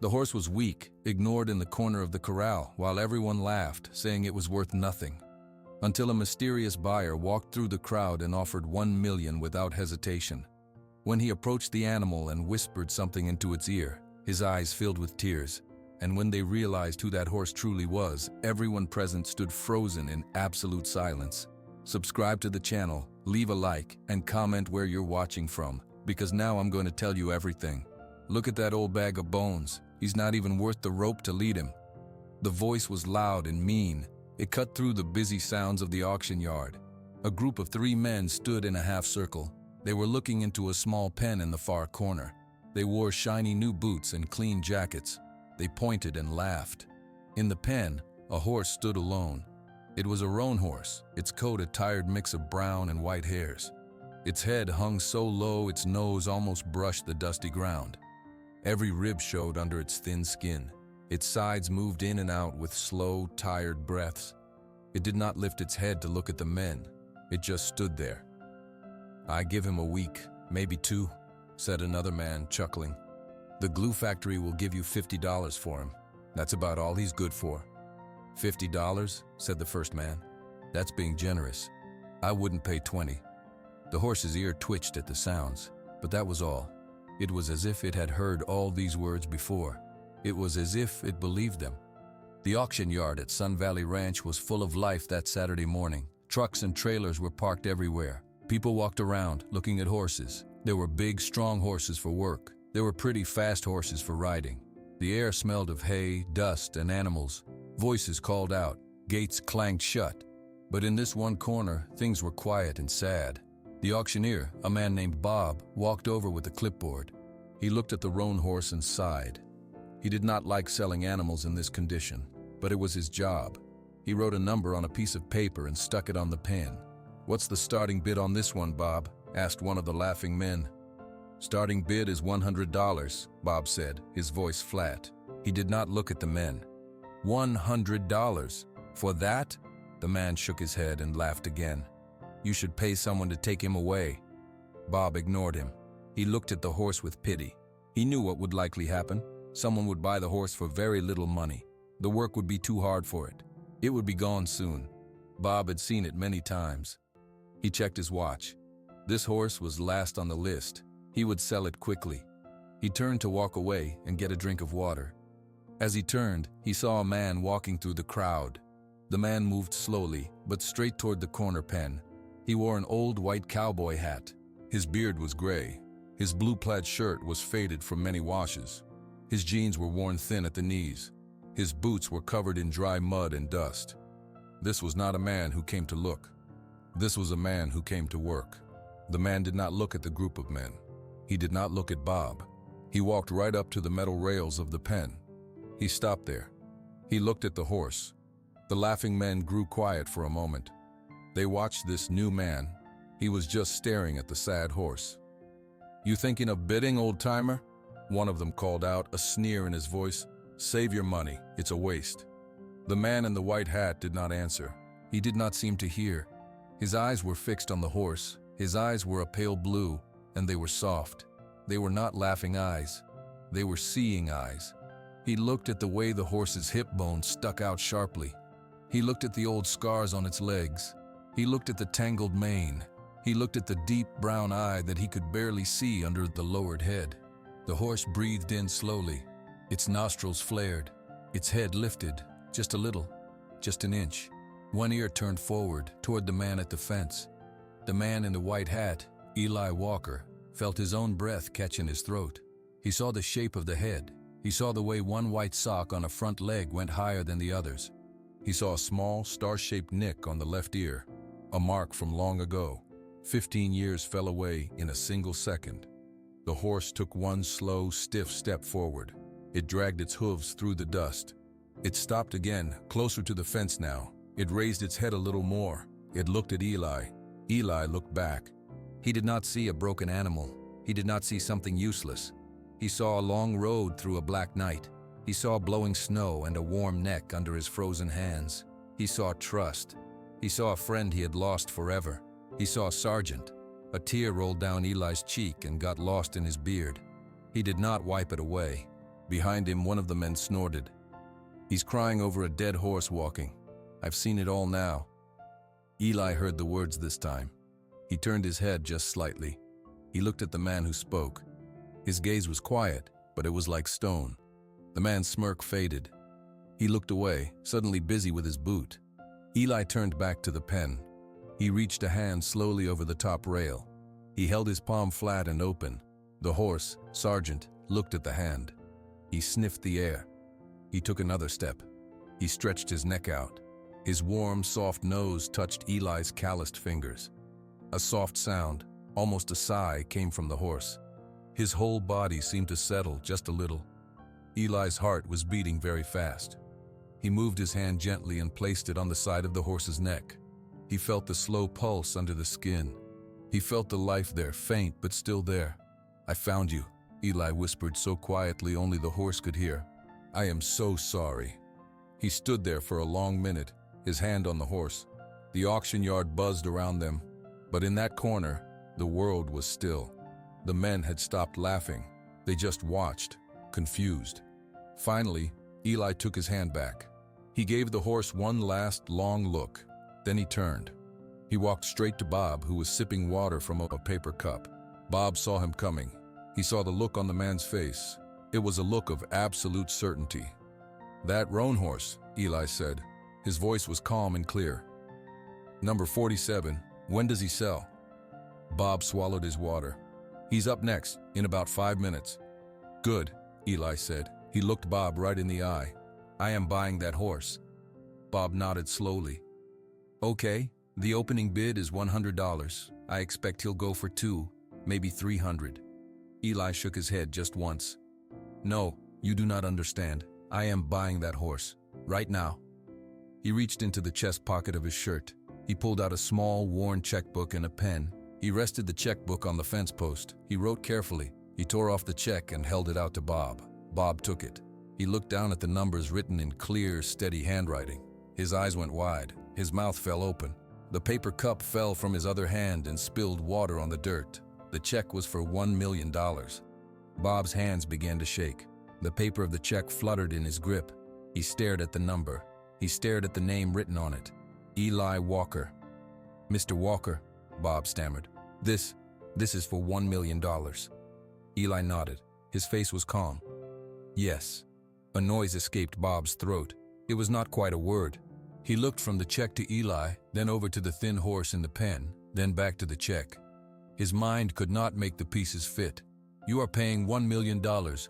The horse was weak, ignored in the corner of the corral, while everyone laughed, saying it was worth nothing. Until a mysterious buyer walked through the crowd and offered $1 million without hesitation. When he approached the animal and whispered something into its ear, his eyes filled with tears. And when they realized who that horse truly was, everyone present stood frozen in absolute silence. Subscribe to the channel, leave a like, and comment where you're watching from, because now I'm going to tell you everything. Look at that old bag of bones. He's not even worth the rope to lead him. The voice was loud and mean. It cut through the busy sounds of the auction yard. A group of 3 men stood in a half circle. They were looking into a small pen in the far corner. They wore shiny new boots and clean jackets. They pointed and laughed. In the pen, a horse stood alone. It was a roan horse, its coat a tired mix of brown and white hairs. Its head hung so low its nose almost brushed the dusty ground. Every rib showed under its thin skin. Its sides moved in and out with slow, tired breaths. It did not lift its head to look at the men. It just stood there. "I give him a week, maybe 2, said another man, chuckling. "The glue factory will give you $50 for him. That's about all he's good for." "$50, said the first man. "That's being generous. I wouldn't pay 20. The horse's ear twitched at the sounds, but that was all. It was as if it had heard all these words before. It was as if it believed them. The auction yard at Sun Valley Ranch was full of life that Saturday morning. Trucks and trailers were parked everywhere. People walked around, looking at horses. There were big, strong horses for work. There were pretty fast horses for riding. The air smelled of hay, dust, and animals. Voices called out. Gates clanged shut. But in this one corner, things were quiet and sad. The auctioneer, a man named Bob, walked over with a clipboard. He looked at the roan horse and sighed. He did not like selling animals in this condition, but it was his job. He wrote a number on a piece of paper and stuck it on the pen. "What's the starting bid on this one, Bob?" asked one of the laughing men. "Starting bid is $100, Bob said, his voice flat. He did not look at the men. $100? For that?" The man shook his head and laughed again. "You should pay someone to take him away." Bob ignored him. He looked at the horse with pity. He knew what would likely happen. Someone would buy the horse for very little money. The work would be too hard for it. It would be gone soon. Bob had seen it many times. He checked his watch. This horse was last on the list. He would sell it quickly. He turned to walk away and get a drink of water. As he turned, he saw a man walking through the crowd. The man moved slowly, but straight toward the corner pen. He wore an old white cowboy hat. His beard was gray. His blue plaid shirt was faded from many washes. His jeans were worn thin at the knees. His boots were covered in dry mud and dust. This was not a man who came to look. This was a man who came to work. The man did not look at the group of men. He did not look at Bob. He walked right up to the metal rails of the pen. He stopped there. He looked at the horse. The laughing men grew quiet for a moment. They watched this new man. He was just staring at the sad horse. "You thinking of bidding, old-timer?" One of them called out, a sneer in his voice. "Save your money, it's a waste." The man in the white hat did not answer. He did not seem to hear. His eyes were fixed on the horse. His eyes were a pale blue, and they were soft. They were not laughing eyes. They were seeing eyes. He looked at the way the horse's hip bone stuck out sharply. He looked at the old scars on its legs. He looked at the tangled mane. He looked at the deep brown eye that he could barely see under the lowered head. The horse breathed in slowly. Its nostrils flared. Its head lifted, just a little, just an inch. One ear turned forward, toward the man at the fence. The man in the white hat, Eli Walker, felt his own breath catch in his throat. He saw the shape of the head. He saw the way one white sock on a front leg went higher than the others. He saw a small, star-shaped nick on the left ear, a mark from long ago. 15 years fell away in a single second. The horse took one slow, stiff step forward. It dragged its hooves through the dust. It stopped again, closer to the fence now. It raised its head a little more. It looked at Eli. Eli looked back. He did not see a broken animal. He did not see something useless. He saw a long road through a black night. He saw blowing snow and a warm neck under his frozen hands. He saw trust. He saw a friend he had lost forever. He saw a sergeant. A tear rolled down Eli's cheek and got lost in his beard. He did not wipe it away. Behind him, one of the men snorted. "He's crying over a dead horse walking. I've seen it all now." Eli heard the words this time. He turned his head just slightly. He looked at the man who spoke. His gaze was quiet, but it was like stone. The man's smirk faded. He looked away, suddenly busy with his boot. Eli turned back to the pen. He reached a hand slowly over the top rail. He held his palm flat and open. The horse, Sergeant, looked at the hand. He sniffed the air. He took another step. He stretched his neck out. His warm, soft nose touched Eli's calloused fingers. A soft sound, almost a sigh, came from the horse. His whole body seemed to settle just a little. Eli's heart was beating very fast. He moved his hand gently and placed it on the side of the horse's neck. He felt the slow pulse under the skin. He felt the life there, faint but still there. "I found you," Eli whispered so quietly only the horse could hear. "I am so sorry." He stood there for a long minute, his hand on the horse. The auction yard buzzed around them, but in that corner, the world was still. The men had stopped laughing. They just watched, confused. Finally, Eli took his hand back. He gave the horse one last long look. Then he turned. He walked straight to Bob, who was sipping water from a paper cup. Bob saw him coming. He saw the look on the man's face. It was a look of absolute certainty. "That roan horse," Eli said. His voice was calm and clear. "Number 47, when does he sell?" Bob swallowed his water. "He's up next, in about 5 minutes." "Good," Eli said. He looked Bob right in the eye. "I am buying that horse." Bob nodded slowly. "Okay, the opening bid is $100. I expect he'll go for 2, maybe 300. Eli shook his head just once. "No, you do not understand. I am buying that horse, right now." He reached into the chest pocket of his shirt. He pulled out a small, worn checkbook and a pen. He rested the checkbook on the fence post. He wrote carefully. He tore off the check and held it out to Bob. Bob took it. He looked down at the numbers written in clear, steady handwriting. His eyes went wide. His mouth fell open. The paper cup fell from his other hand and spilled water on the dirt. The check was for $1 million. Bob's hands began to shake. The paper of the check fluttered in his grip. He stared at the number. He stared at the name written on it. Eli Walker. "Mr. Walker," Bob stammered. This is for $1 million. Eli nodded. His face was calm. "Yes." A noise escaped Bob's throat. It was not quite a word. He looked from the check to Eli, then over to the thin horse in the pen, then back to the check. His mind could not make the pieces fit. "You are paying $1 million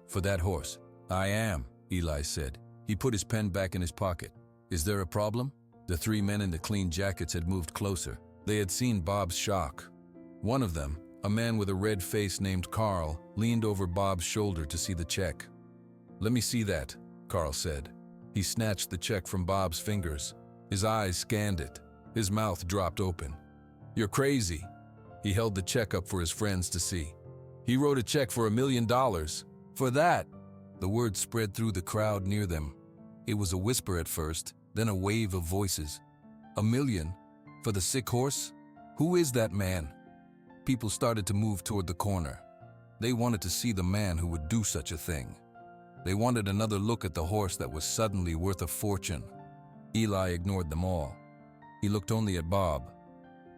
for that horse." "I am," Eli said. He put his pen back in his pocket. "Is there a problem?" The 3 men in the clean jackets had moved closer. They had seen Bob's shock. One of them, a man with a red face named Carl, leaned over Bob's shoulder to see the check. "Let me see that," Carl said. He snatched the check from Bob's fingers. His eyes scanned it. His mouth dropped open. "You're crazy." He held the check up for his friends to see. "He wrote a check for $1 million. For that." The word spread through the crowd near them. It was a whisper at first, then a wave of voices. "$1 million? For the sick horse? Who is that man?" People started to move toward the corner. They wanted to see the man who would do such a thing. They wanted another look at the horse that was suddenly worth a fortune. Eli ignored them all. He looked only at Bob.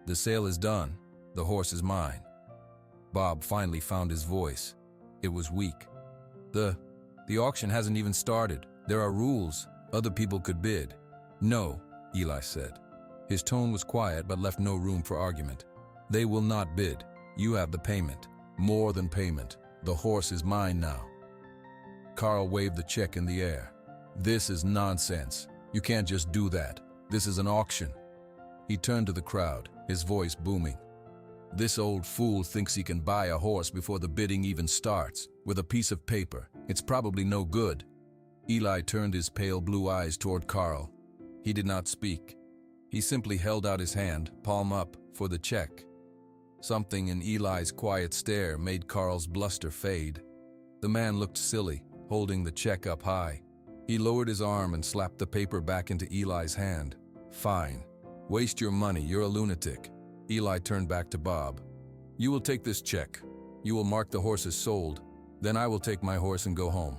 "The sale is done. The horse is mine." Bob finally found his voice. It was weak. The auction hasn't even started. There are rules. Other people could bid." "No," Eli said. His tone was quiet but left no room for argument. "They will not bid. You have the payment. More than payment. The horse is mine now." Carl waved the check in the air. "This is nonsense. You can't just do that. This is an auction." He turned to the crowd, his voice booming. "This old fool thinks he can buy a horse before the bidding even starts, with a piece of paper. It's probably no good." Eli turned his pale blue eyes toward Carl. He did not speak. He simply held out his hand, palm up, for the check. Something in Eli's quiet stare made Carl's bluster fade. The man looked silly, holding the check up high. He lowered his arm and slapped the paper back into Eli's hand. "Fine. Waste your money, you're a lunatic." Eli turned back to Bob. "You will take this check. You will mark the horse as sold. Then I will take my horse and go home."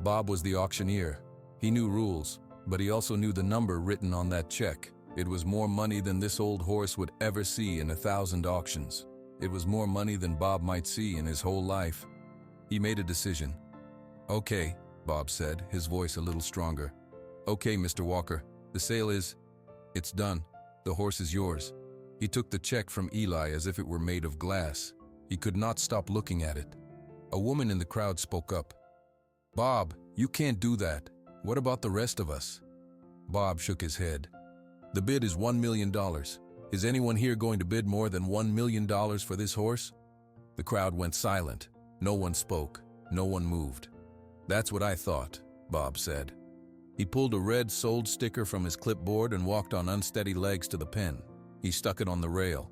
Bob was the auctioneer. He knew rules, but he also knew the number written on that check. It was more money than this old horse would ever see in 1,000 auctions. It was more money than Bob might see in his whole life. He made a decision. "Okay," Bob said, his voice a little stronger. "Okay, Mr. Walker, the sale it's done. The horse is yours." He took the check from Eli as if it were made of glass. He could not stop looking at it. A woman in the crowd spoke up. "Bob, you can't do that. What about the rest of us?" Bob shook his head. "The bid is $1 million. Is anyone here going to bid more than $1 million for this horse?" The crowd went silent. No one spoke. No one moved. "That's what I thought," Bob said. He pulled a red sold sticker from his clipboard and walked on unsteady legs to the pen. He stuck it on the rail.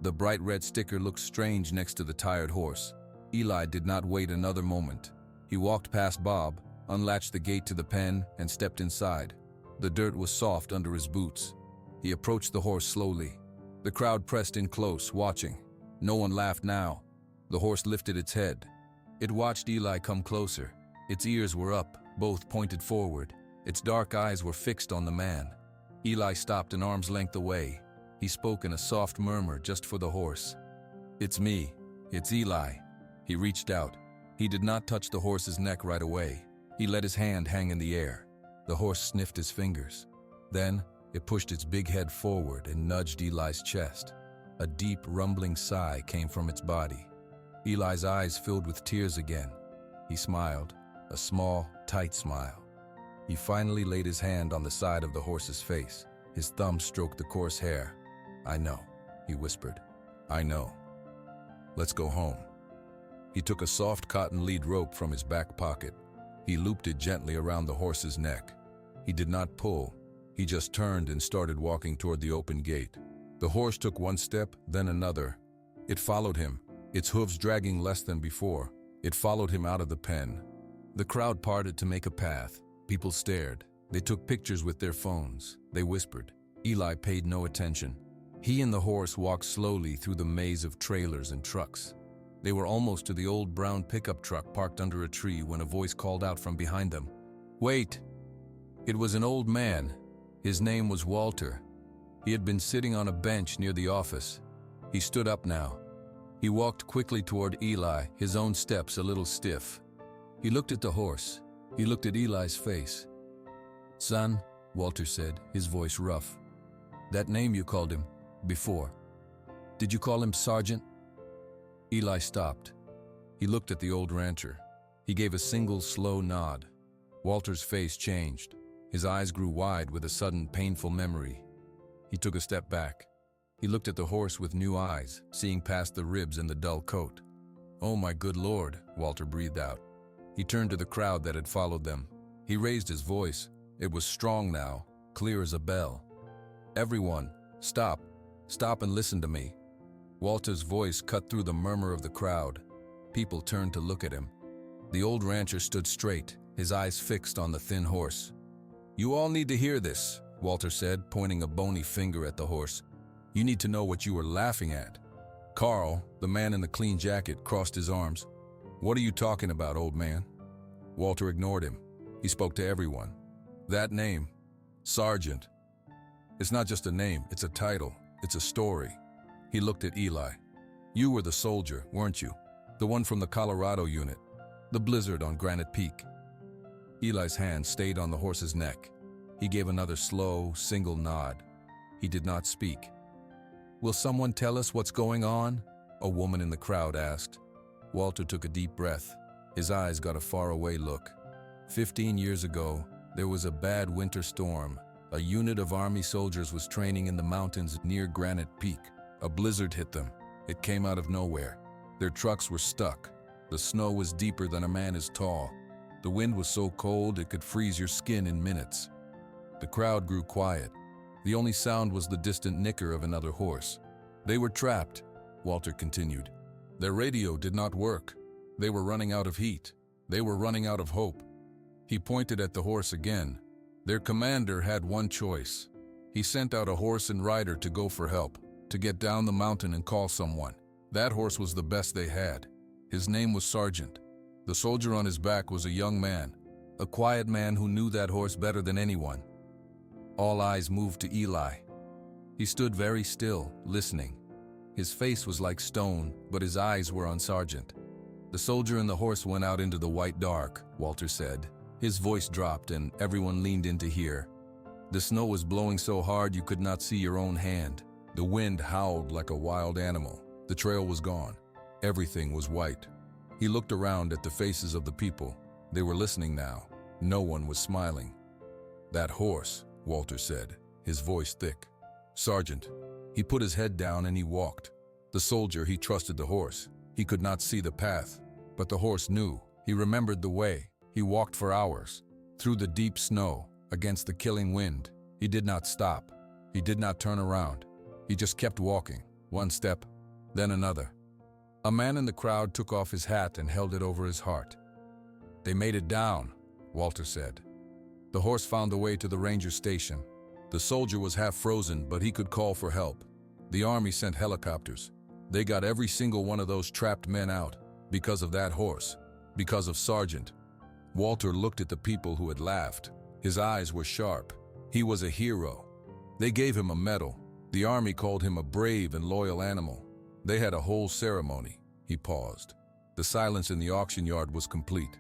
The bright red sticker looked strange next to the tired horse. Eli did not wait another moment. He walked past Bob, unlatched the gate to the pen, and stepped inside. The dirt was soft under his boots. He approached the horse slowly. The crowd pressed in close, watching. No one laughed now. The horse lifted its head. It watched Eli come closer. Its ears were up, both pointed forward. Its dark eyes were fixed on the man. Eli stopped an arm's length away. He spoke in a soft murmur just for the horse. "It's me. It's Eli." He reached out. He did not touch the horse's neck right away. He let his hand hang in the air. The horse sniffed his fingers. Then, it pushed its big head forward and nudged Eli's chest. A deep, rumbling sigh came from its body. Eli's eyes filled with tears again. He smiled, a small, tight smile. He finally laid his hand on the side of the horse's face. His thumb stroked the coarse hair. "I know," he whispered. "I know. Let's go home." He took a soft cotton lead rope from his back pocket. He looped it gently around the horse's neck. He did not pull. He just turned and started walking toward the open gate. The horse took one step, then another. It followed him, its hooves dragging less than before. It followed him out of the pen. The crowd parted to make a path. People stared. They took pictures with their phones. They whispered. Eli paid no attention. He and the horse walked slowly through the maze of trailers and trucks. They were almost to the old brown pickup truck parked under a tree when a voice called out from behind them. "Wait!" It was an old man. His name was Walter. He had been sitting on a bench near the office. He stood up now. He walked quickly toward Eli, his own steps a little stiff. He looked at the horse. He looked at Eli's face. "Son," Walter said, his voice rough. "That name you called him, before. Did you call him Sergeant?" Eli stopped. He looked at the old rancher. He gave a single slow nod. Walter's face changed. His eyes grew wide with a sudden painful memory. He took a step back. He looked at the horse with new eyes, seeing past the ribs and the dull coat. "Oh my good Lord," Walter breathed out. He turned to the crowd that had followed them. He raised his voice. It was strong now, clear as a bell. "Everyone, stop. Stop and listen to me." Walter's voice cut through the murmur of the crowd. People turned to look at him. The old rancher stood straight, his eyes fixed on the thin horse. "You all need to hear this," Walter said, pointing a bony finger at the horse. "You need to know what you were laughing at." Carl, the man in the clean jacket, crossed his arms. "What are you talking about, old man?" Walter ignored him. He spoke to everyone. "That name, Sergeant. It's not just a name, it's a title. It's a story." He looked at Eli. "You were the soldier, weren't you? The one from the Colorado unit. The blizzard on Granite Peak." Eli's hand stayed on the horse's neck. He gave another slow, single nod. He did not speak. "Will someone tell us what's going on?" a woman in the crowd asked. Walter took a deep breath. His eyes got a faraway look. 15 years ago, there was a bad winter storm. A unit of Army soldiers was training in the mountains near Granite Peak. A blizzard hit them. It came out of nowhere. Their trucks were stuck. The snow was deeper than a man is tall. The wind was so cold it could freeze your skin in minutes. The crowd grew quiet. The only sound was the distant nicker of another horse. "They were trapped," Walter continued. "Their radio did not work. They were running out of heat. They were running out of hope." He pointed at the horse again. Their commander had one choice. He sent out a horse and rider to go for help, to get down the mountain and call someone. That horse was the best they had. His name was Sergeant. The soldier on his back was a young man. a quiet man who knew that horse better than anyone. All eyes moved to Eli. He stood very still, listening. His face was like stone, but his eyes were on Sargent. The soldier and the horse went out into the white dark, Walter said. His voice dropped and everyone leaned in to hear. The snow was blowing so hard you could not see your own hand. The wind howled like a wild animal. The trail was gone. Everything was white. He looked around at the faces of the people. They were listening now. No one was smiling. "That horse," Walter said, his voice thick. "Sargent." He put his head down and he walked. The soldier, he trusted the horse. He could not see the path, but the horse knew. He remembered the way. He walked for hours, through the deep snow, against the killing wind. He did not stop. He did not turn around. He just kept walking, one step, then another. A man in the crowd took off his hat and held it over his heart. "They made it down," Walter said. The horse found the way to the ranger station. The soldier was half frozen, but he could call for help. The army sent helicopters. They got every single one of those trapped men out, because of that horse, because of Sargent. Walter looked at the people who had laughed. His eyes were sharp. He was a hero. They gave him a medal. The army called him a brave and loyal animal. They had a whole ceremony. He paused. The silence in the auction yard was complete.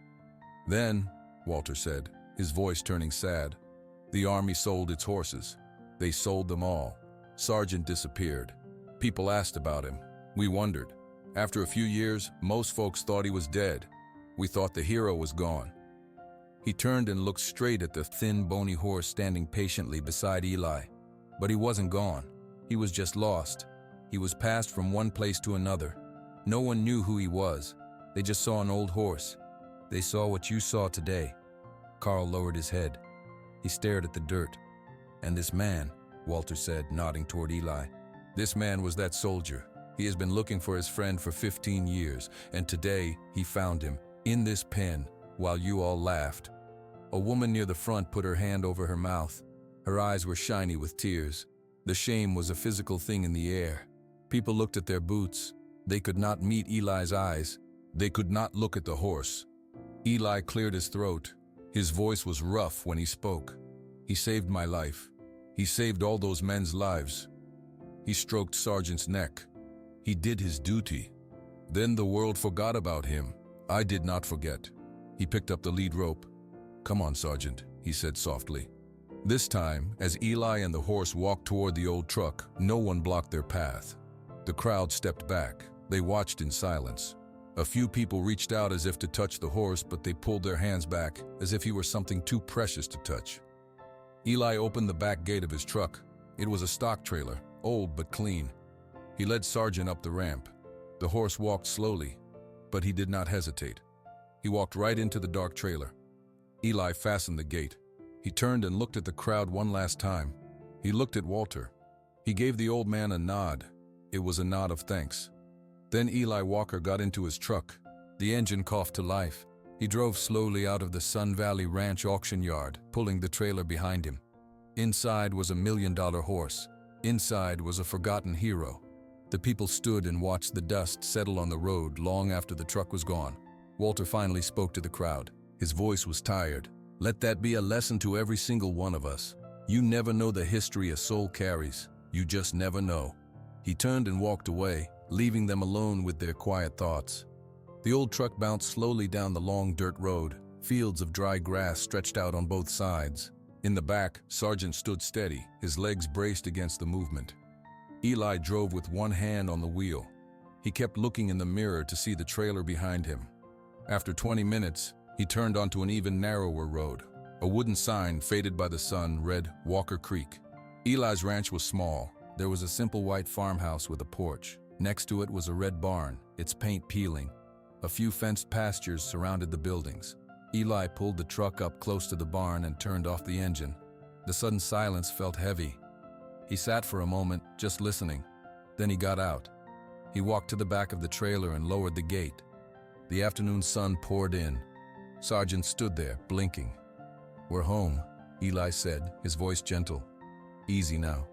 "Then," Walter said, his voice turning sad, "the army sold its horses. They sold them all. Sargent disappeared. People asked about him. We wondered. After a few years, most folks thought he was dead. We thought the hero was gone." He turned and looked straight at the thin, bony horse standing patiently beside Eli. But he wasn't gone. He was just lost. He was passed from one place to another. No one knew who he was. They just saw an old horse. They saw what you saw today. Carl lowered his head. He stared at the dirt. "And this man," Walter said, nodding toward Eli. "This man was that soldier. He has been looking for his friend for 15 years, and today he found him, in this pen, while you all laughed." A woman near the front put her hand over her mouth. Her eyes were shiny with tears. The shame was a physical thing in the air. People looked at their boots. They could not meet Eli's eyes. They could not look at the horse. Eli cleared his throat. His voice was rough when he spoke. "He saved my life. He saved all those men's lives." He stroked Sargent's neck. "He did his duty. Then the world forgot about him. I did not forget." He picked up the lead rope. "Come on, Sargent," he said softly. This time, as Eli and the horse walked toward the old truck, no one blocked their path. The crowd stepped back. They watched in silence. A few people reached out as if to touch the horse, but they pulled their hands back, as if he were something too precious to touch. Eli opened the back gate of his truck. It was a stock trailer, old but clean. He led Sargent up the ramp. The horse walked slowly, but he did not hesitate. He walked right into the dark trailer. Eli fastened the gate. He turned and looked at the crowd one last time. He looked at Walter. He gave the old man a nod. It was a nod of thanks. Then Eli Walker got into his truck. The engine coughed to life. He drove slowly out of the Sun Valley Ranch auction yard, pulling the trailer behind him. Inside was a $1 million horse. Inside was a forgotten hero. The people stood and watched the dust settle on the road long after the truck was gone. Walter finally spoke to the crowd. His voice was tired. "Let that be a lesson to every single one of us. You never know the history a soul carries. You just never know." He turned and walked away, leaving them alone with their quiet thoughts. The old truck bounced slowly down the long dirt road. Fields of dry grass stretched out on both sides. In the back, Sargent stood steady, his legs braced against the movement. Eli drove with one hand on the wheel. He kept looking in the mirror to see the trailer behind him. After 20 minutes, he turned onto an even narrower road. A wooden sign, faded by the sun, read Walker Creek. Eli's ranch was small. There was a simple white farmhouse with a porch. Next to it was a red barn, its paint peeling. A few fenced pastures surrounded the buildings. Eli pulled the truck up close to the barn and turned off the engine. The sudden silence felt heavy. He sat for a moment, just listening. Then he got out. He walked to the back of the trailer and lowered the gate. The afternoon sun poured in. Sargent stood there, blinking. "We're home," Eli said, his voice gentle. "Easy now."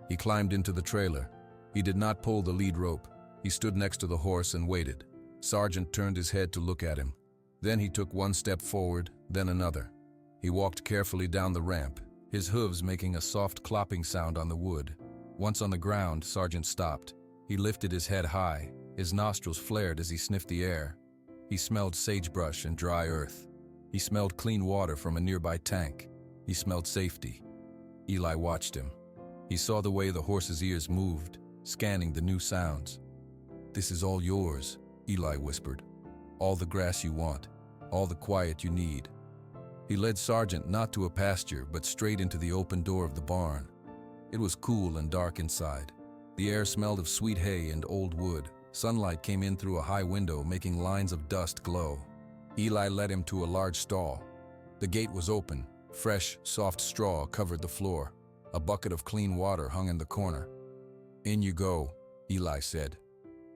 He climbed into the trailer. He did not pull the lead rope. He stood next to the horse and waited. Sargent turned his head to look at him. Then he took one step forward, then another. He walked carefully down the ramp, his hooves making a soft clopping sound on the wood. Once on the ground, Sargent stopped. He lifted his head high, his nostrils flared as he sniffed the air. He smelled sagebrush and dry earth. He smelled clean water from a nearby tank. He smelled safety. Eli watched him. He saw the way the horse's ears moved, scanning the new sounds. "This is all yours," Eli whispered. "All the grass you want, all the quiet you need." He led Sargent not to a pasture, but straight into the open door of the barn. It was cool and dark inside. The air smelled of sweet hay and old wood. Sunlight came in through a high window, making lines of dust glow. Eli led him to a large stall. The gate was open. Fresh, soft straw covered the floor. A bucket of clean water hung in the corner. "In you go," Eli said.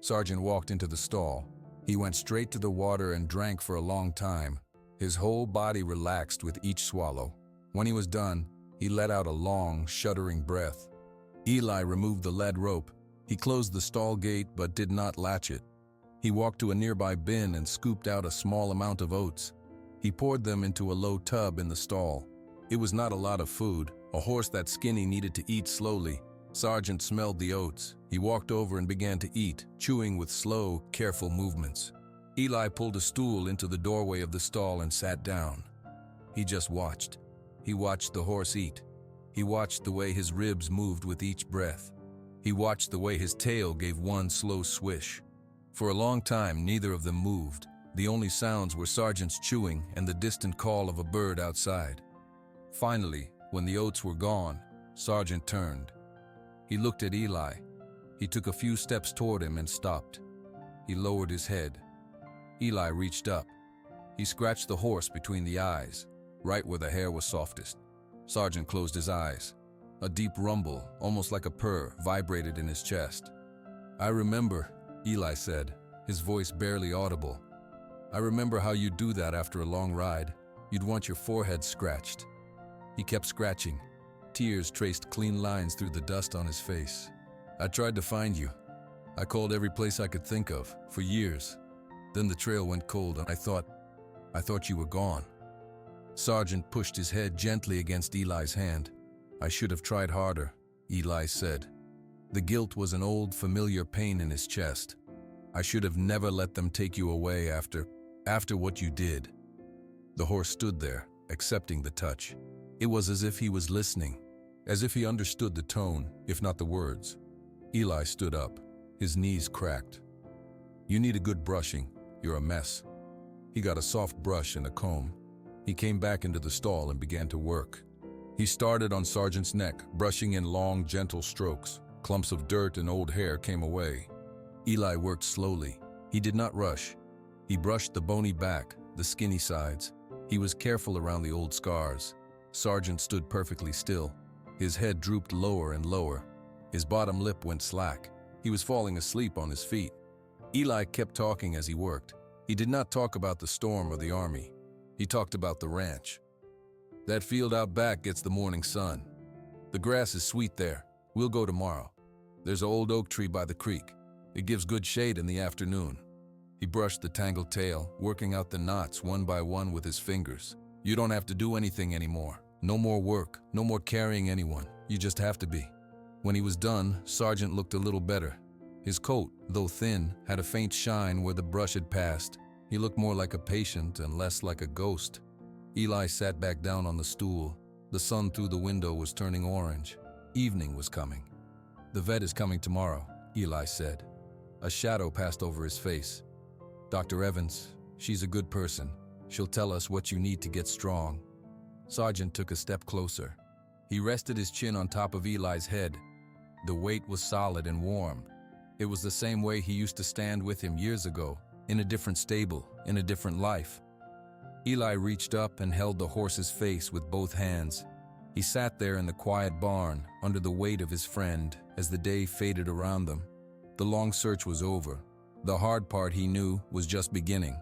Sargent walked into the stall. He went straight to the water and drank for a long time. His whole body relaxed with each swallow. When he was done, he let out a long, shuddering breath. Eli removed the lead rope. He closed the stall gate but did not latch it. He walked to a nearby bin and scooped out a small amount of oats. He poured them into a low tub in the stall. It was not a lot of food. A horse that skinny needed to eat slowly. Sargent smelled the oats. He walked over and began to eat, chewing with slow, careful movements. Eli pulled a stool into the doorway of the stall and sat down. He just watched. He watched the horse eat. He watched the way his ribs moved with each breath. He watched the way his tail gave one slow swish. For a long time, neither of them moved. The only sounds were Sargent's chewing and the distant call of a bird outside. Finally, when the oats were gone, Sargent turned. He looked at Eli. He took a few steps toward him and stopped. He lowered his head. Eli reached up. He scratched the horse between the eyes, right where the hair was softest. Sargent closed his eyes. A deep rumble, almost like a purr, vibrated in his chest. "I remember," Eli said, his voice barely audible. "I remember how you'd do that after a long ride. You'd want your forehead scratched." He kept scratching. Tears traced clean lines through the dust on his face. "I tried to find you. I called every place I could think of, for years. Then the trail went cold and I thought you were gone." Sargent pushed his head gently against Eli's hand. "I should have tried harder," Eli said. The guilt was an old, familiar pain in his chest. "I should have never let them take you away after what you did." The horse stood there, accepting the touch. It was as if he was listening, as if he understood the tone, if not the words. Eli stood up. His knees cracked. "You need a good brushing. You're a mess." He got a soft brush and a comb. He came back into the stall and began to work. He started on Sargent's neck, brushing in long, gentle strokes. Clumps of dirt and old hair came away. Eli worked slowly. He did not rush. He brushed the bony back, the skinny sides. He was careful around the old scars. Sargent stood perfectly still. His head drooped lower and lower. His bottom lip went slack. He was falling asleep on his feet. Eli kept talking as he worked. He did not talk about the storm or the army. He talked about the ranch. "That field out back gets the morning sun. The grass is sweet there. We'll go tomorrow. There's an old oak tree by the creek. It gives good shade in the afternoon." He brushed the tangled tail, working out the knots one by one with his fingers. "You don't have to do anything anymore. No more work, no more carrying anyone. You just have to be." When he was done, Sargent looked a little better. His coat, though thin, had a faint shine where the brush had passed. He looked more like a patient and less like a ghost. Eli sat back down on the stool. The sun through the window was turning orange. Evening was coming. "The vet is coming tomorrow," Eli said. A shadow passed over his face. "Dr. Evans, she's a good person. She'll tell us what you need to get strong." Sargent took a step closer. He rested his chin on top of Eli's head. The weight was solid and warm. It was the same way he used to stand with him years ago, in a different stable, in a different life. Eli reached up and held the horse's face with both hands. He sat there in the quiet barn, under the weight of his friend, as the day faded around them. The long search was over. The hard part, he knew, was just beginning.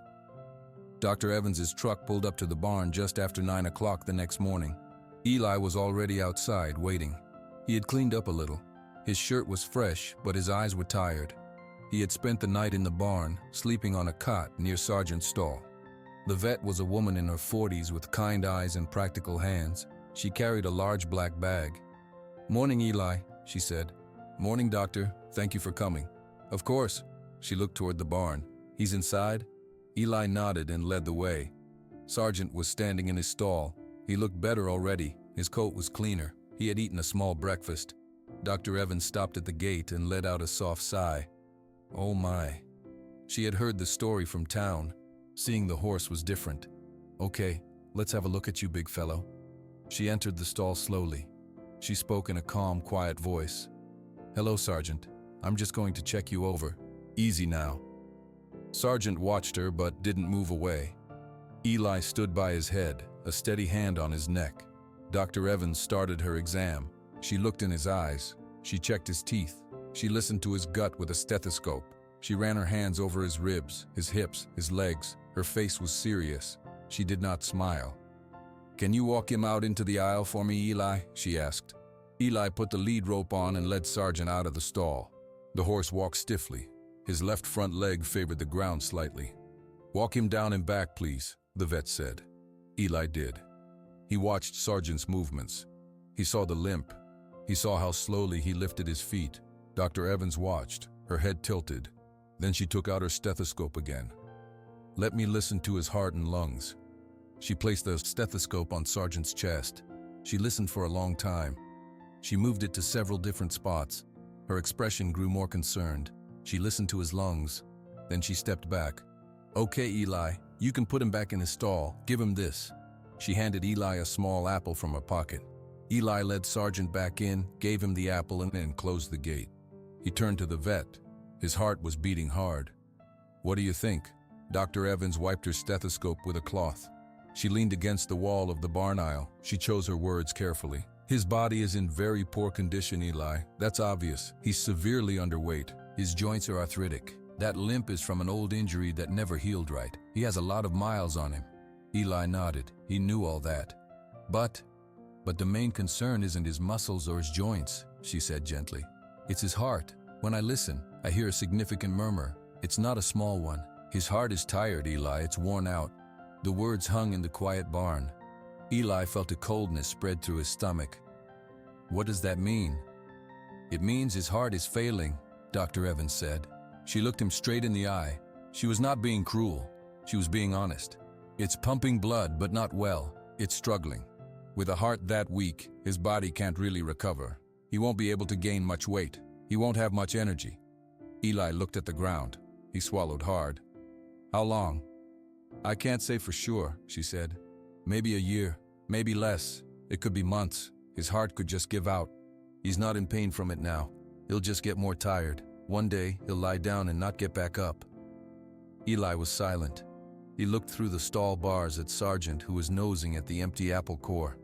Dr. Evans's truck pulled up to the barn just after 9 o'clock the next morning. Eli was already outside, waiting. He had cleaned up a little. His shirt was fresh, but his eyes were tired. He had spent the night in the barn, sleeping on a cot near Sargent's stall. The vet was a woman in her 40s with kind eyes and practical hands. She carried a large black bag. "Morning, Eli," she said. "Morning, doctor. Thank you for coming." "Of course." She looked toward the barn. "He's inside?" Eli nodded and led the way. Sargent was standing in his stall. He looked better already. His coat was cleaner. He had eaten a small breakfast. Dr. Evans stopped at the gate and let out a soft sigh. Oh my. She had heard the story from town. Seeing the horse was different. "Okay, let's have a look at you, big fellow." She entered the stall slowly. She spoke in a calm, quiet voice. "Hello, Sergeant. I'm just going to check you over. Easy now." Sergeant watched her but didn't move away. Eli stood by his head, a steady hand on his neck. Dr. Evans started her exam. She looked in his eyes. She checked his teeth. She listened to his gut with a stethoscope. She ran her hands over his ribs, his hips, his legs. Her face was serious. She did not smile. "Can you walk him out into the aisle for me, Eli?" she asked. Eli put the lead rope on and led Sargent out of the stall. The horse walked stiffly. His left front leg favored the ground slightly. "Walk him down and back, please," the vet said. Eli did. He watched Sargent's movements. He saw the limp. He saw how slowly he lifted his feet. Dr. Evans watched, her head tilted. Then she took out her stethoscope again. "Let me listen to his heart and lungs." She placed the stethoscope on Sargent's chest. She listened for a long time. She moved it to several different spots. Her expression grew more concerned. She listened to his lungs. Then she stepped back. "Okay, Eli, you can put him back in his stall. Give him this." She handed Eli a small apple from her pocket. Eli led Sargent back in, gave him the apple, and then closed the gate. He turned to the vet. His heart was beating hard. "What do you think?" Dr. Evans wiped her stethoscope with a cloth. She leaned against the wall of the barn aisle. She chose her words carefully. "His body is in very poor condition, Eli. That's obvious. He's severely underweight. His joints are arthritic. That limp is from an old injury that never healed right. He has a lot of miles on him." Eli nodded. He knew all that. But the main concern isn't his muscles or his joints," she said gently. "It's his heart. When I listen, I hear a significant murmur. It's not a small one. His heart is tired, Eli. It's worn out." The words hung in the quiet barn. Eli felt a coldness spread through his stomach. "What does that mean?" "It means his heart is failing," Dr. Evans said. She looked him straight in the eye. She was not being cruel. She was being honest. "It's pumping blood, but not well. It's struggling. With a heart that weak, his body can't really recover. He won't be able to gain much weight. He won't have much energy." Eli looked at the ground. He swallowed hard. "How long?" "I can't say for sure," she said. "Maybe a year, maybe less. It could be months. His heart could just give out. He's not in pain from it now. He'll just get more tired. One day, he'll lie down and not get back up." Eli was silent. He looked through the stall bars at Sargent, who was nosing at the empty apple core.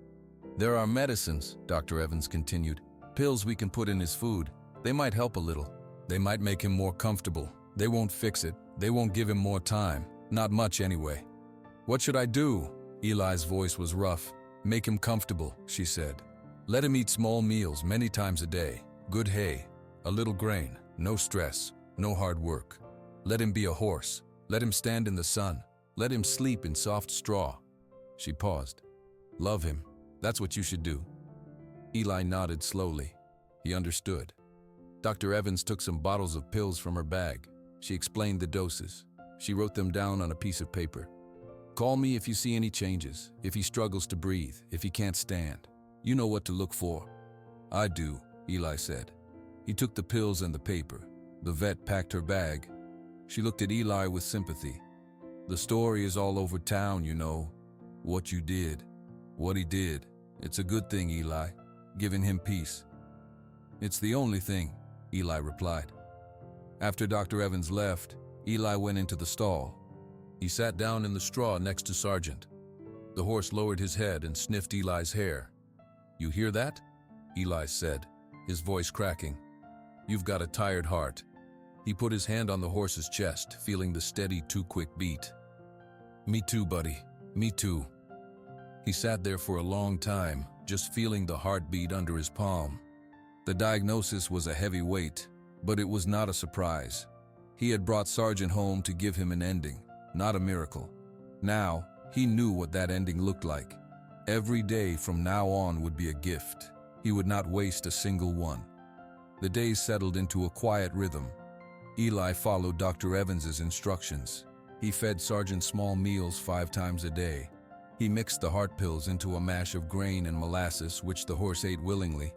"There are medicines," Dr. Evans continued. "Pills we can put in his food. They might help a little. They might make him more comfortable. They won't fix it. They won't give him more time. Not much anyway." "What should I do?" Eli's voice was rough. "Make him comfortable," she said. "Let him eat small meals many times a day. Good hay, a little grain, no stress, no hard work. Let him be a horse. Let him stand in the sun. Let him sleep in soft straw." She paused. "Love him. That's what you should do." Eli nodded slowly. He understood. Dr. Evans took some bottles of pills from her bag. She explained the doses. She wrote them down on a piece of paper. "Call me if you see any changes, if he struggles to breathe, if he can't stand. You know what to look for." "I do," Eli said. He took the pills and the paper. The vet packed her bag. She looked at Eli with sympathy. "The story is all over town, you know. What you did, what he did. It's a good thing, Eli, giving him peace." "It's the only thing," Eli replied. After Dr. Evans left, Eli went into the stall. He sat down in the straw next to Sargent. The horse lowered his head and sniffed Eli's hair. "You hear that?" Eli said, his voice cracking. "You've got a tired heart." He put his hand on the horse's chest, feeling the steady, too-quick beat. "Me too, buddy. Me too." He sat there for a long time, just feeling the heartbeat under his palm. The diagnosis was a heavy weight, but it was not a surprise. He had brought Sargent home to give him an ending, not a miracle. Now, he knew what that ending looked like. Every day from now on would be a gift. He would not waste a single one. The days settled into a quiet rhythm. Eli followed Dr. Evans's instructions. He fed Sergeant small meals 5 times a day. He mixed the heart pills into a mash of grain and molasses, which the horse ate willingly.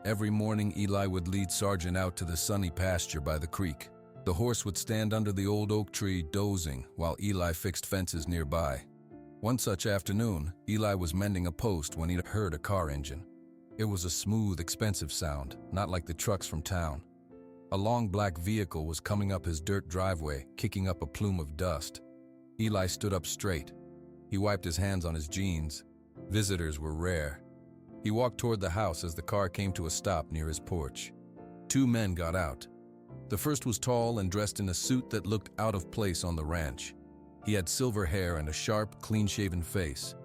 Every morning, Eli would lead Sergeant out to the sunny pasture by the creek. The horse would stand under the old oak tree dozing while Eli fixed fences nearby. One such afternoon, Eli was mending a post when he heard a car engine. It was a smooth, expensive sound, not like the trucks from town. A long black vehicle was coming up his dirt driveway, kicking up a plume of dust. Eli stood up straight. He wiped his hands on his jeans. Visitors were rare. He walked toward the house as the car came to a stop near his porch. 2 men got out. The first was tall and dressed in a suit that looked out of place on the ranch. He had silver hair and a sharp, clean-shaven face.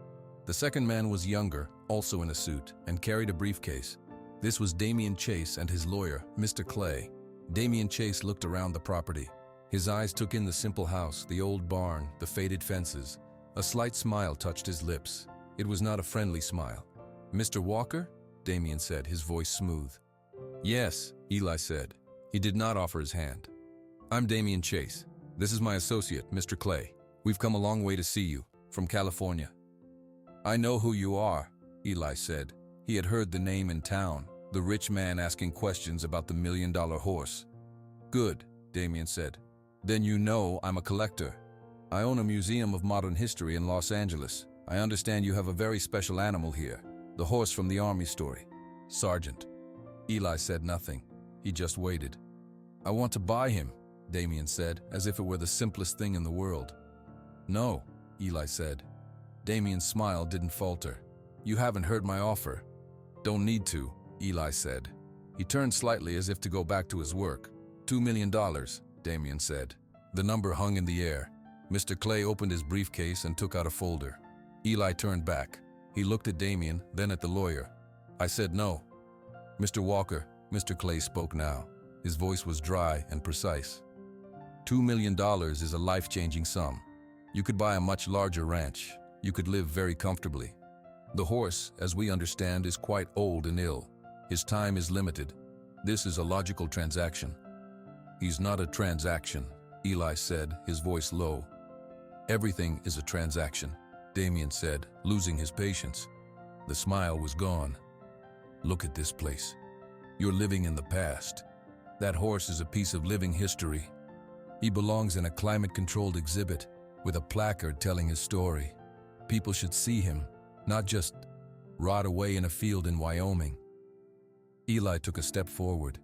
The second man was younger, also in a suit, and carried a briefcase. This was Damian Chase and his lawyer, Mr. Clay. Damian Chase looked around the property. His eyes took in the simple house, the old barn, the faded fences. A slight smile touched his lips. It was not a friendly smile. "Mr. Walker?" Damian said, his voice smooth. "Yes," Eli said. He did not offer his hand. "I'm Damian Chase. This is my associate, Mr. Clay. We've come a long way to see you, from California." "I know who you are," Eli said. He had heard the name in town, the rich man asking questions about the $1 million horse. "Good," Damian said. "Then you know I'm a collector. I own a museum of modern history in Los Angeles. I understand you have a very special animal here, the horse from the Army story." "Sergeant." Eli said nothing. He just waited. "I want to buy him," Damian said, as if it were the simplest thing in the world. "No," Eli said. Damian's smile didn't falter. "You haven't heard my offer." "Don't need to," Eli said. He turned slightly as if to go back to his work. $2 million, Damian said. The number hung in the air. Mr. Clay opened his briefcase and took out a folder. Eli turned back. He looked at Damian, then at the lawyer. "I said no." "Mr. Walker," Mr. Clay spoke now. His voice was dry and precise. $2 million is a life-changing sum. You could buy a much larger ranch. You could live very comfortably. The horse, as we understand, is quite old and ill. His time is limited. This is a logical transaction." "He's not a transaction," Eli said, his voice low. "Everything is a transaction," Damian said, losing his patience. The smile was gone. "Look at this place. You're living in the past. That horse is a piece of living history. He belongs in a climate-controlled exhibit with a placard telling his story. People should see him, not just rot away in a field in Wyoming." Eli took a step forward.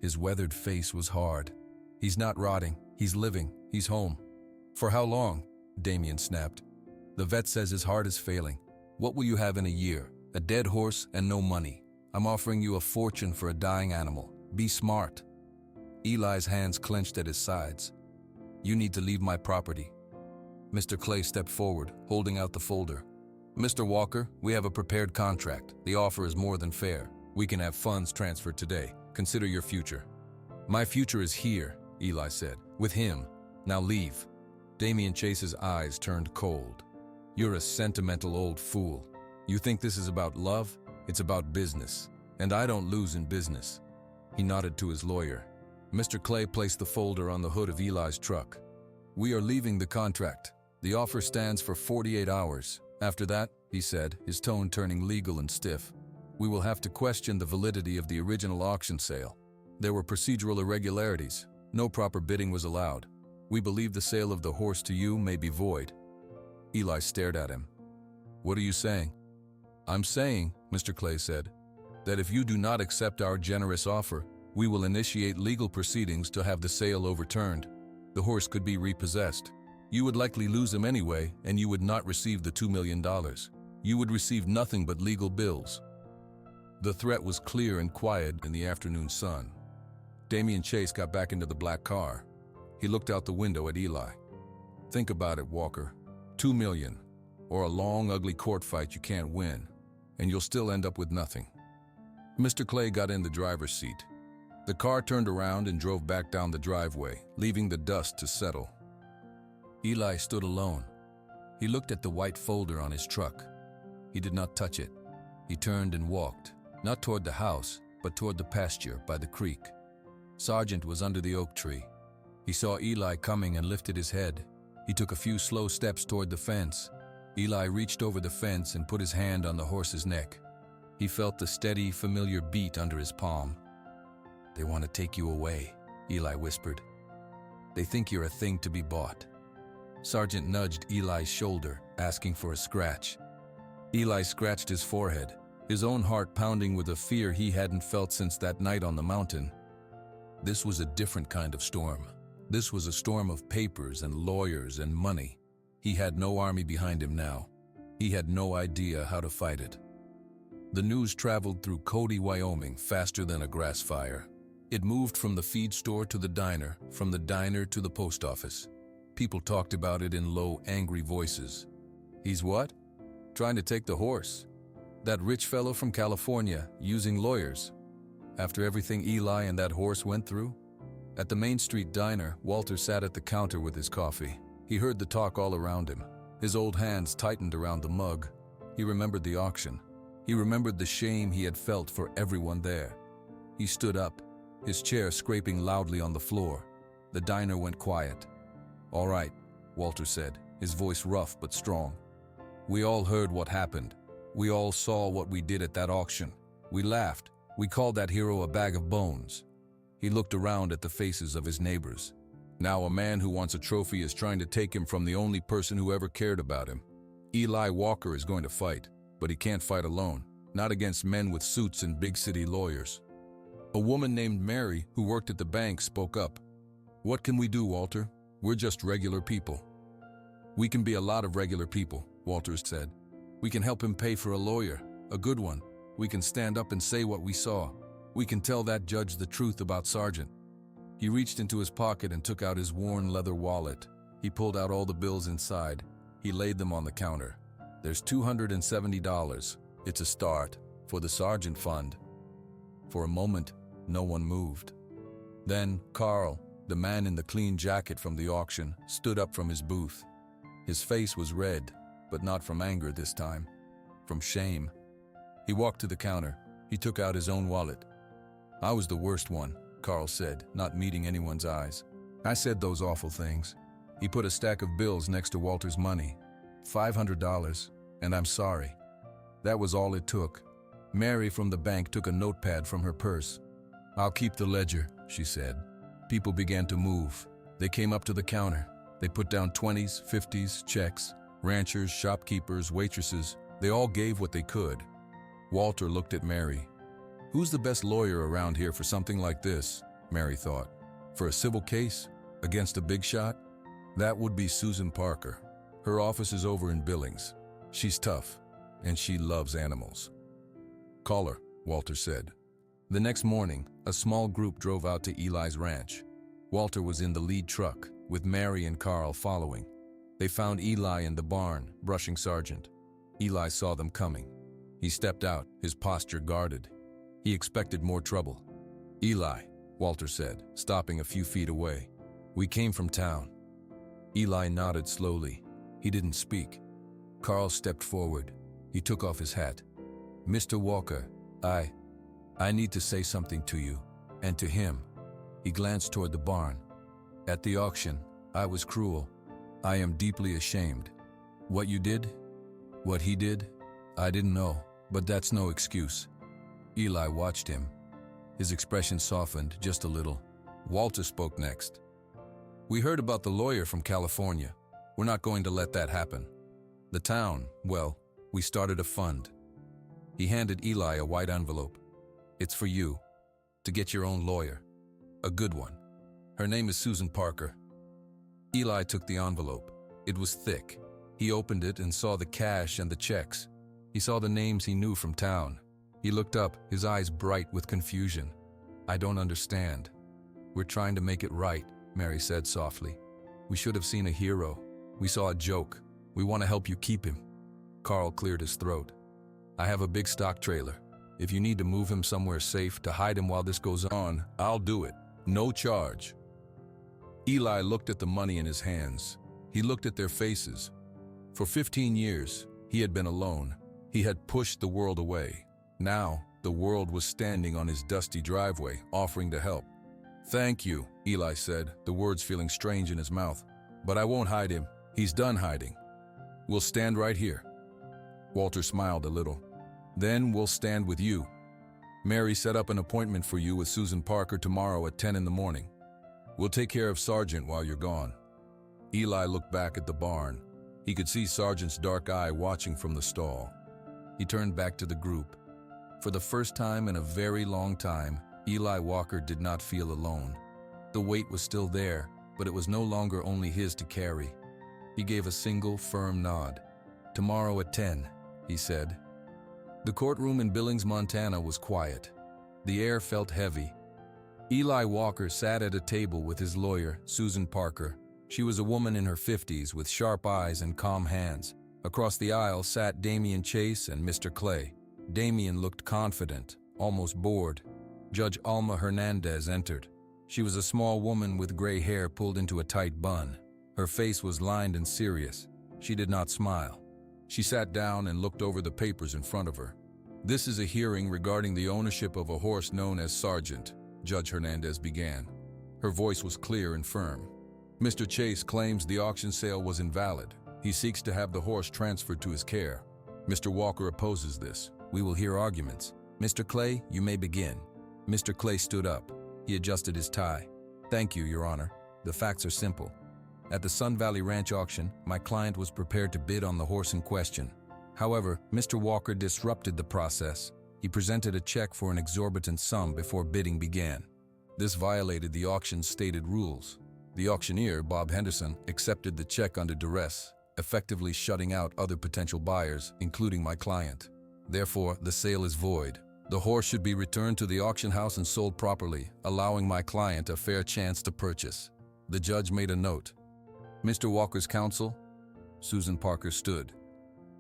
His weathered face was hard. "He's not rotting. He's living. He's home." "For how long?" Damian snapped. "The vet says his heart is failing. What will you have in a year? A dead horse and no money. I'm offering you a fortune for a dying animal. Be smart." Eli's hands clenched at his sides. "You need to leave my property." Mr. Clay stepped forward, holding out the folder. "Mr. Walker, we have a prepared contract. The offer is more than fair. We can have funds transferred today. Consider your future." "My future is here," Eli said, "with him. Now leave." Damian Chase's eyes turned cold. "You're a sentimental old fool. You think this is about love? It's about business. And I don't lose in business." He nodded to his lawyer. Mr. Clay placed the folder on the hood of Eli's truck. "We are leaving the contract. The offer stands for 48 hours. After that," he said, his tone turning legal and stiff, "we will have to question the validity of the original auction sale. There were procedural irregularities. No proper bidding was allowed. We believe the sale of the horse to you may be void." Eli stared at him. "What are you saying?" "I'm saying," Mr. Clay said, "that if you do not accept our generous offer, we will initiate legal proceedings to have the sale overturned. The horse could be repossessed. You would likely lose him anyway, and you would not receive the $2 million. You would receive nothing but legal bills." The threat was clear and quiet in the afternoon sun. Damian Chase got back into the black car. He looked out the window at Eli. "Think about it, Walker. $2 million, or a long, ugly court fight you can't win, and you'll still end up with nothing." Mr. Clay got in the driver's seat. The car turned around and drove back down the driveway, leaving the dust to settle. Eli stood alone. He looked at the white folder on his truck. He did not touch it. He turned and walked, not toward the house, but toward the pasture by the creek. Sargent was under the oak tree. He saw Eli coming and lifted his head. He took a few slow steps toward the fence. Eli reached over the fence and put his hand on the horse's neck. He felt the steady, familiar beat under his palm. "They want to take you away," Eli whispered. "They think you're a thing to be bought." Sargent nudged Eli's shoulder, asking for a scratch. Eli scratched his forehead, his own heart pounding with a fear he hadn't felt since that night on the mountain. This was a different kind of storm. This was a storm of papers and lawyers and money. He had no army behind him now. He had no idea how to fight it. The news traveled through Cody, Wyoming, faster than a grass fire. It moved from the feed store to the diner, from the diner to the post office. People talked about it in low, angry voices. "He's what? Trying to take the horse. That rich fellow from California, using lawyers. After everything Eli and that horse went through?" At the Main Street diner, Walter sat at the counter with his coffee. He heard the talk all around him. His old hands tightened around the mug. He remembered the auction. He remembered the shame he had felt for everyone there. He stood up, his chair scraping loudly on the floor. The diner went quiet. "All right," Walter said, his voice rough but strong. "We all heard what happened. We all saw what we did at that auction. We laughed. We called that hero a bag of bones." He looked around at the faces of his neighbors. Now a man who wants a trophy is trying to take him from the only person who ever cared about him. Eli Walker is going to fight, but he can't fight alone, not against men with suits and big city lawyers. A woman named Mary, who worked at the bank, spoke up. "What can we do, Walter? We're just regular people." "We can be a lot of regular people," Walters said. "We can help him pay for a lawyer, a good one. We can stand up and say what we saw. We can tell that judge the truth about Sargent." He reached into his pocket and took out his worn leather wallet. He pulled out all the bills inside. He laid them on the counter. "There's $270. It's a start, for the Sargent Fund." For a moment, no one moved. Then Carl, the man in the clean jacket from the auction, stood up from his booth. His face was red, but not from anger this time, from shame. He walked to the counter. He took out his own wallet. "I was the worst one," Carl said, not meeting anyone's eyes. "I said those awful things." He put a stack of bills next to Walter's money. $500, and I'm sorry. That was all it took. Mary from the bank took a notepad from her purse. "I'll keep the ledger," she said. People began to move. They came up to the counter. They put down 20s, 50s, checks. Ranchers, shopkeepers, waitresses, they all gave what they could. Walter looked at Mary. Who's the best lawyer around here for something like this? Mary thought. For a civil case? Against a big shot? That would be Susan Parker. Her office is over in Billings. She's tough, and she loves animals. Call her, Walter said. The next morning, a small group drove out to Eli's ranch. Walter was in the lead truck, with Mary and Carl following. They found Eli in the barn, brushing Sargent. Eli saw them coming. He stepped out, his posture guarded. He expected more trouble. Eli, Walter said, stopping a few feet away. We came from town. Eli nodded slowly. He didn't speak. Carl stepped forward. He took off his hat. Mr. Walker, I need to say something to you, and to him. He glanced toward the barn. At the auction, I was cruel. I am deeply ashamed. What you did? What he did? I didn't know, but that's no excuse. Eli watched him. His expression softened just a little. Walter spoke next. We heard about the lawyer from California. We're not going to let that happen. The town, well, we started a fund. He handed Eli a white envelope. It's for you, to get your own lawyer. A good one. Her name is Susan Parker. Eli took the envelope. It was thick. He opened it and saw the cash and the checks. He saw the names he knew from town. He looked up, his eyes bright with confusion. I don't understand. We're trying to make it right, Mary said softly. We should have seen a hero. We saw a joke. We want to help you keep him. Carl cleared his throat. I have a big stock trailer. If you need to move him somewhere safe to hide him while this goes on, I'll do it. No charge. Eli looked at the money in his hands. He looked at their faces. For 15 years, he had been alone. He had pushed the world away. Now, the world was standing on his dusty driveway, offering to help. "Thank you," Eli said, the words feeling strange in his mouth. "But I won't hide him. He's done hiding. We'll stand right here." Walter smiled a little. "Then we'll stand with you. Mary set up an appointment for you with Susan Parker tomorrow at 10 in the morning. We'll take care of Sargent while you're gone." Eli looked back at the barn. He could see Sargent's dark eye watching from the stall. He turned back to the group. For the first time in a very long time, Eli Walker did not feel alone. The weight was still there, but it was no longer only his to carry. He gave a single, firm nod. "Tomorrow at 10, he said. The courtroom in Billings, Montana was quiet. The air felt heavy. Eli Walker sat at a table with his lawyer, Susan Parker. She was a woman in her 50s with sharp eyes and calm hands. Across the aisle sat Damian Chase and Mr. Clay. Damian looked confident, almost bored. Judge Alma Hernandez entered. She was a small woman with gray hair pulled into a tight bun. Her face was lined and serious. She did not smile. She sat down and looked over the papers in front of her. "This is a hearing regarding the ownership of a horse known as Sargent," Judge Hernandez began. Her voice was clear and firm. "Mr. Chase claims the auction sale was invalid. He seeks to have the horse transferred to his care. Mr. Walker opposes this. We will hear arguments. Mr. Clay, you may begin." Mr. Clay stood up. He adjusted his tie. "Thank you, Your Honor. The facts are simple. At the Sun Valley Ranch auction, my client was prepared to bid on the horse in question. However, Mr. Walker disrupted the process. He presented a check for an exorbitant sum before bidding began. This violated the auction's stated rules. The auctioneer, Bob Henderson, accepted the check under duress, effectively shutting out other potential buyers, including my client. Therefore, the sale is void. The horse should be returned to the auction house and sold properly, allowing my client a fair chance to purchase." The judge made a note. "Mr. Walker's counsel?" Susan Parker stood.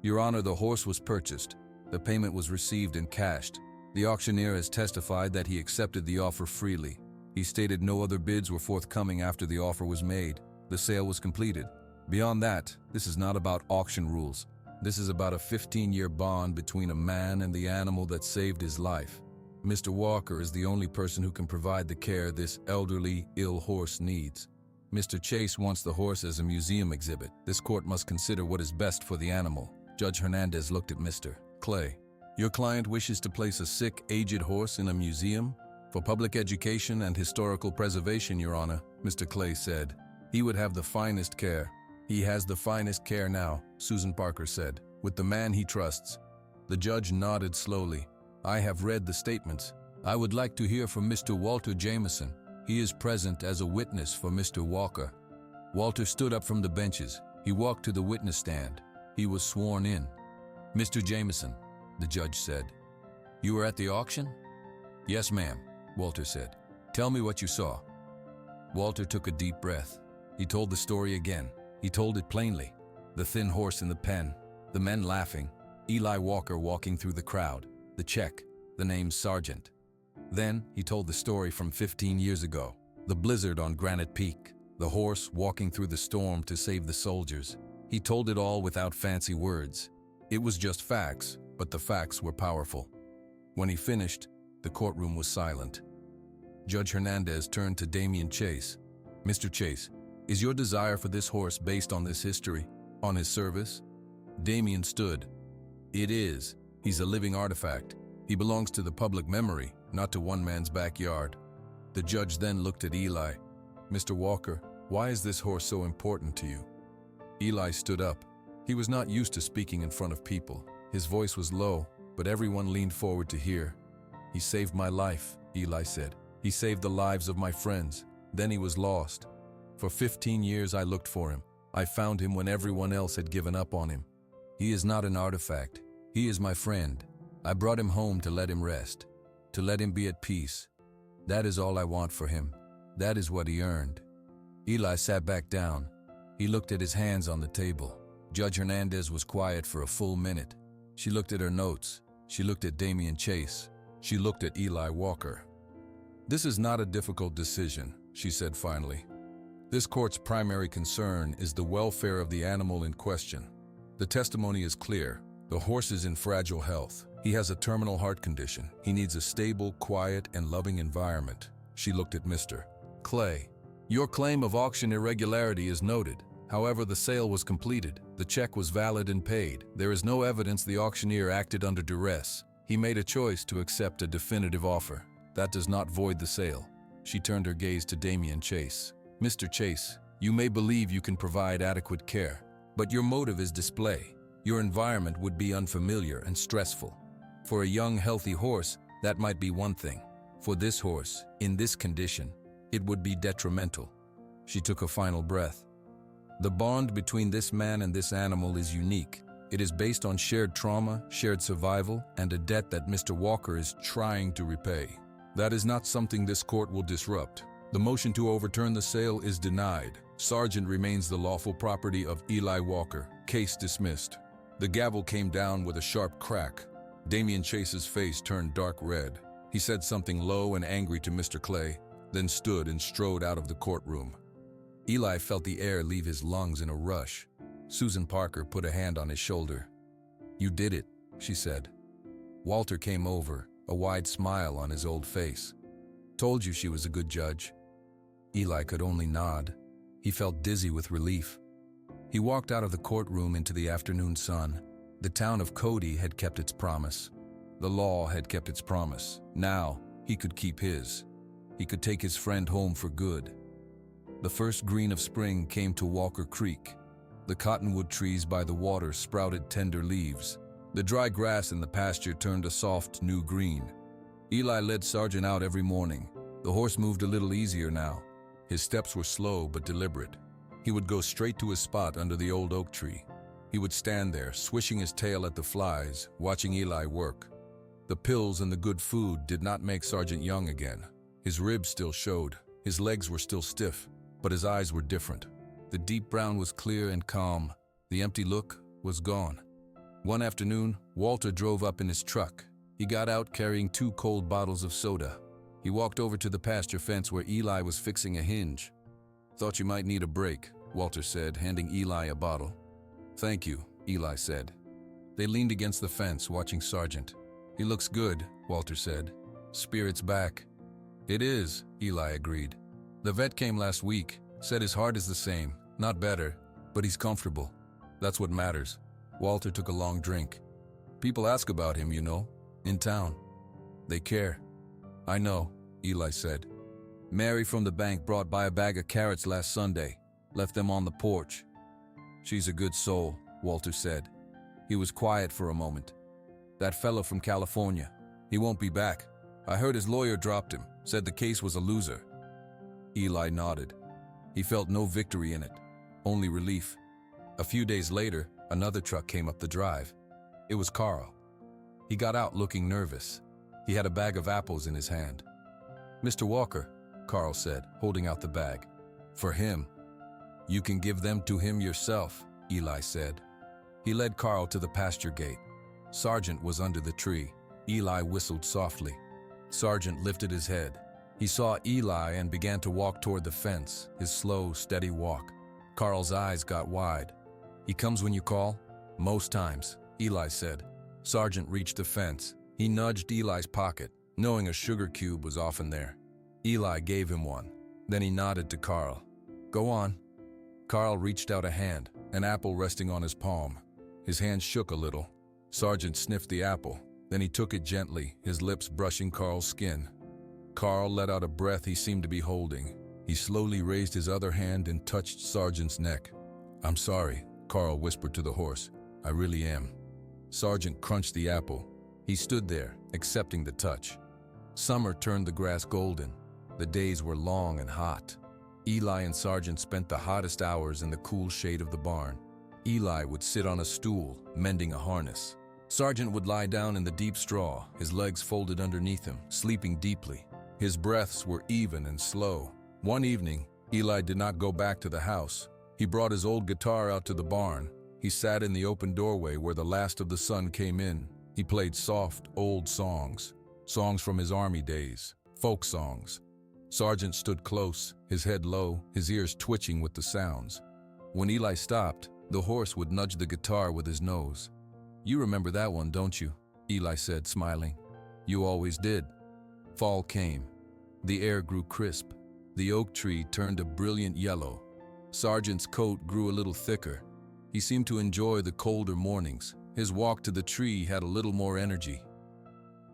"Your Honor, the horse was purchased. The payment was received and cashed. The auctioneer has testified that he accepted the offer freely. He stated no other bids were forthcoming after the offer was made. The sale was completed. Beyond that, this is not about auction rules. This is about a 15-year bond between a man and the animal that saved his life. Mr. Walker is the only person who can provide the care this elderly, ill horse needs. Mr. Chase wants the horse as a museum exhibit. This court must consider what is best for the animal." Judge Hernandez looked at Mr. Clay. "Your client wishes to place a sick, aged horse in a museum? For public education and historical preservation, Your Honor," Mr. Clay said. "He would have the finest care." "He has the finest care now," Susan Parker said, "with the man he trusts." The judge nodded slowly. "I have read the statements. I would like to hear from Mr. Walter Jameson. He is present as a witness for Mr. Walker." Walter stood up from the benches. He walked to the witness stand. He was sworn in. "Mr. Jameson," the judge said, "you were at the auction?" "Yes, ma'am," Walter said. "Tell me what you saw." Walter took a deep breath. He told the story again. He told it plainly. The thin horse in the pen, the men laughing, Eli Walker walking through the crowd, the check, the name Sargent. Then he told the story from 15 years ago, the blizzard on Granite Peak, the horse walking through the storm to save the soldiers. He told it all without fancy words. It was just facts, but the facts were powerful. When he finished, the courtroom was silent. Judge Hernandez turned to Damian Chase. "Mr. Chase, is your desire for this horse based on this history, on his service?" Damian stood. "It is. He's a living artifact. He belongs to the public memory, not to one man's backyard." The judge then looked at Eli. "Mr. Walker, why is this horse so important to you?" Eli stood up. He was not used to speaking in front of people. His voice was low, but everyone leaned forward to hear. "He saved my life," Eli said. "He saved the lives of my friends. Then he was lost. For 15 years I looked for him. I found him when everyone else had given up on him. He is not an artifact. He is my friend. I brought him home to let him rest, to let him be at peace. That is all I want for him. That is what he earned." Eli sat back down. He looked at his hands on the table. Judge Hernandez was quiet for a full minute. She looked at her notes. She looked at Damian Chase. She looked at Eli Walker. "This is not a difficult decision," she said finally. "This court's primary concern is the welfare of the animal in question. The testimony is clear. The horse is in fragile health. He has a terminal heart condition. He needs a stable, quiet, and loving environment. She looked at Mr. Clay. Your claim of auction irregularity is noted. However, the sale was completed. The check was valid and paid. There is no evidence the auctioneer acted under duress. He made a choice to accept a definitive offer. That does not void the sale. She turned her gaze to Damian Chase. Mr. Chase, you may believe you can provide adequate care, but your motive is display. Your environment would be unfamiliar and stressful. For a young, healthy horse, that might be one thing. For this horse, in this condition, it would be detrimental. She took a final breath. The bond between this man and this animal is unique. It is based on shared trauma, shared survival, and a debt that Mr. Walker is trying to repay. That is not something this court will disrupt. The motion to overturn the sale is denied. Sargent remains the lawful property of Eli Walker. Case dismissed. The gavel came down with a sharp crack. Damian Chase's face turned dark red. He said something low and angry to Mr. Clay, then stood and strode out of the courtroom. Eli felt the air leave his lungs in a rush. Susan Parker put a hand on his shoulder. You did it, she said. Walter came over, a wide smile on his old face. Told you she was a good judge. Eli could only nod. He felt dizzy with relief. He walked out of the courtroom into the afternoon sun. The town of Cody had kept its promise. The law had kept its promise. Now, he could keep his. He could take his friend home for good. The first green of spring came to Walker Creek. The cottonwood trees by the water sprouted tender leaves. The dry grass in the pasture turned a soft, new green. Eli led Sargent out every morning. The horse moved a little easier now. His steps were slow but deliberate. He would go straight to his spot under the old oak tree. He would stand there, swishing his tail at the flies, watching Eli work. The pills and the good food did not make Sargent young again. His ribs still showed. His legs were still stiff, but his eyes were different. The deep brown was clear and calm. The empty look was gone. One afternoon, Walter drove up in his truck. He got out carrying 2 cold bottles of soda. He walked over to the pasture fence where Eli was fixing a hinge. Thought you might need a break, Walter said, handing Eli a bottle. Thank you, Eli said. They leaned against the fence, watching Sargent. He looks good, Walter said. Spirit's back. It is, Eli agreed. The vet came last week, said his heart is the same, not better, but he's comfortable. That's what matters. Walter took a long drink. People ask about him, you know, in town. They care. I know, Eli said. Mary from the bank brought by a bag of carrots last Sunday, left them on the porch. She's a good soul, Walter said. He was quiet for a moment. That fellow from California, he won't be back. I heard his lawyer dropped him, said the case was a loser. Eli nodded. He felt no victory in it, only relief. A few days later, another truck came up the drive. It was Carl. He got out looking nervous. He had a bag of apples in his hand. Mr. Walker, Carl said, holding out the bag. For him. You can give them to him yourself, Eli said. He led Carl to the pasture gate. Sargent was under the tree. Eli whistled softly. Sargent lifted his head. He saw Eli and began to walk toward the fence, his slow, steady walk. Carl's eyes got wide. He comes when you call? Most times, Eli said. Sargent reached the fence. He nudged Eli's pocket, knowing a sugar cube was often there. Eli gave him one. Then he nodded to Carl. Go on. Carl reached out a hand, an apple resting on his palm. His hand shook a little. Sargent sniffed the apple. Then he took it gently, his lips brushing Carl's skin. Carl let out a breath he seemed to be holding. He slowly raised his other hand and touched Sargent's neck. I'm sorry, Carl whispered to the horse. I really am. Sargent crunched the apple. He stood there, accepting the touch. Summer turned the grass golden. The days were long and hot. Eli and Sargent spent the hottest hours in the cool shade of the barn. Eli would sit on a stool, mending a harness. Sargent would lie down in the deep straw, his legs folded underneath him, sleeping deeply. His breaths were even and slow. One evening, Eli did not go back to the house. He brought his old guitar out to the barn. He sat in the open doorway where the last of the sun came in. He played soft, old songs. Songs from his army days. Folk songs. Sargent stood close, his head low, his ears twitching with the sounds. When Eli stopped, The horse would nudge the guitar with his nose. "You remember that one, don't you?" Eli said, smiling. "You always did." Fall came. The air grew crisp. The oak tree turned a brilliant yellow. Sergeant's coat grew a little thicker. He seemed to enjoy the colder mornings. His walk to the tree had a little more energy.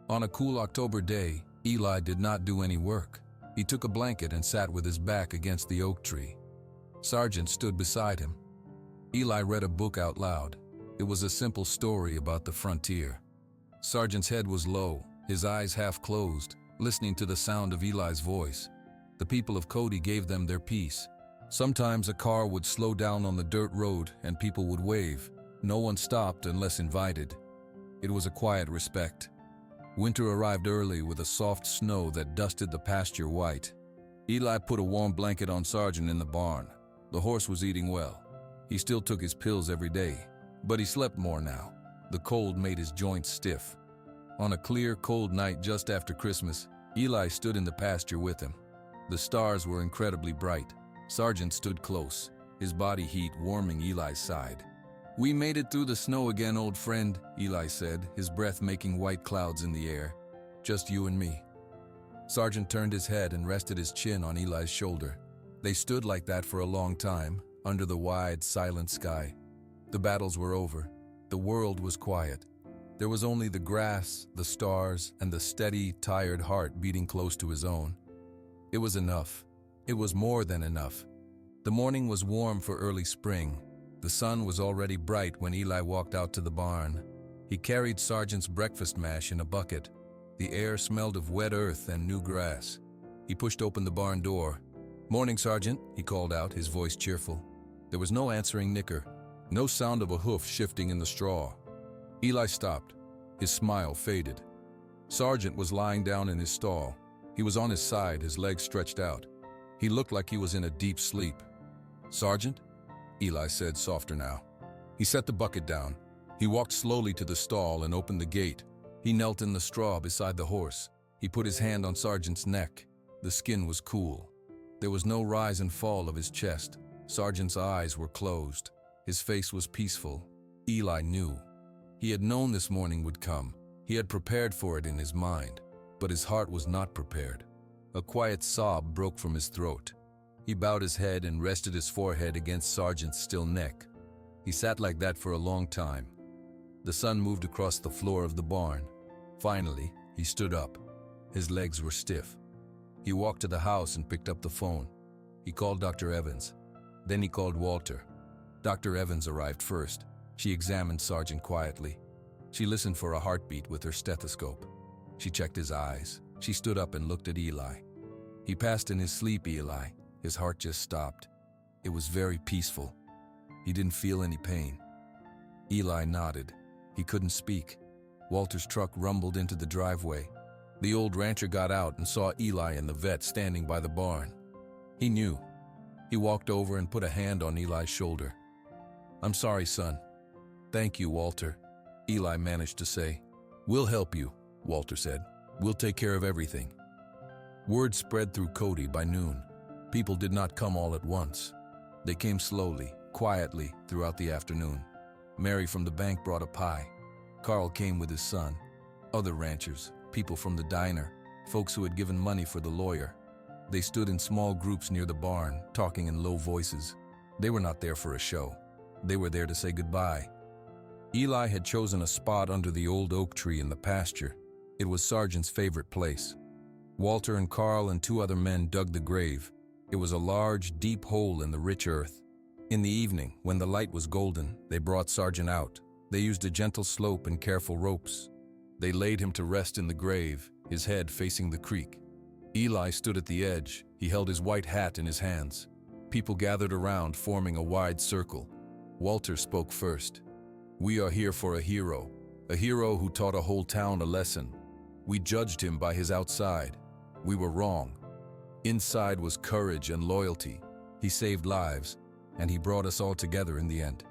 On a cool October day, Eli did not do any work. He took a blanket and sat with his back against the oak tree. Sergeant stood beside him. Eli read a book out loud. It was a simple story about the frontier. Sergeant's head was low, his eyes half closed, listening to the sound of Eli's voice. The people of Cody gave them their peace. Sometimes a car would slow down on the dirt road and people would wave. No one stopped unless invited. It was a quiet respect. Winter arrived early with a soft snow that dusted the pasture white. Eli put a warm blanket on Sergeant in the barn. The horse was eating well. He still took his pills every day, but he slept more now. The cold made his joints stiff. On a clear, cold night just after Christmas, Eli stood in the pasture with him. The stars were incredibly bright. Sergeant stood close, his body heat warming Eli's side. "We made it through the snow again, old friend," Eli said, his breath making white clouds in the air. "Just you and me." Sergeant turned his head and rested his chin on Eli's shoulder. They stood like that for a long time, under the wide, silent sky. The battles were over. The world was quiet. There was only the grass, the stars, and the steady, tired heart beating close to his own. It was enough. It was more than enough. The morning was warm for early spring. The sun was already bright when Eli walked out to the barn. He carried Sergeant's breakfast mash in a bucket. The air smelled of wet earth and new grass. He pushed open the barn door. "Morning, Sergeant," he called out, his voice cheerful. There was no answering nicker, no sound of a hoof shifting in the straw. Eli stopped. His smile faded. Sergeant was lying down in his stall. He was on his side, his legs stretched out. He looked like he was in a deep sleep. "Sergeant?" Eli said, softer now. He set the bucket down. He walked slowly to the stall and opened the gate. He knelt in the straw beside the horse. He put his hand on Sergeant's neck. The skin was cool. There was no rise and fall of his chest. Sergeant's eyes were closed. His face was peaceful. Eli knew. He had known this morning would come. He had prepared for it in his mind, but his heart was not prepared. A quiet sob broke from his throat. He bowed his head and rested his forehead against Sergeant's still neck. He sat like that for a long time. The sun moved across the floor of the barn. Finally, he stood up. His legs were stiff. He walked to the house and picked up the phone. He called Dr. Evans. Then he called Walter. Dr. Evans arrived first. She examined Sergeant quietly. She listened for a heartbeat with her stethoscope. She checked his eyes. She stood up and looked at Eli. He passed in his sleep, Eli. His heart just stopped. It was very peaceful. He didn't feel any pain. Eli nodded. He couldn't speak. Walter's truck rumbled into the driveway. The old rancher got out and saw Eli and the vet standing by the barn. He knew. He walked over and put a hand on Eli's shoulder. "I'm sorry, son." "Thank you, Walter," Eli managed to say. "We'll help you," Walter said. "We'll take care of everything." Word spread through Cody by noon. People did not come all at once. They came slowly, quietly, throughout the afternoon. Mary from the bank brought a pie. Carl came with his son. Other ranchers, people from the diner, folks who had given money for the lawyer. They stood in small groups near the barn, talking in low voices. They were not there for a show. They were there to say goodbye. Eli had chosen a spot under the old oak tree in the pasture. It was Sergeant's favorite place. Walter and Carl and 2 other men dug the grave. It was a large, deep hole in the rich earth. In the evening, when the light was golden, they brought Sergeant out. They used a gentle slope and careful ropes. They laid him to rest in the grave, his head facing the creek. Eli stood at the edge. He held his white hat in his hands. People gathered around, forming a wide circle. Walter spoke first. "We are here for a hero who taught a whole town a lesson. We judged him by his outside. We were wrong. Inside was courage and loyalty. He saved lives, and he brought us all together in the end.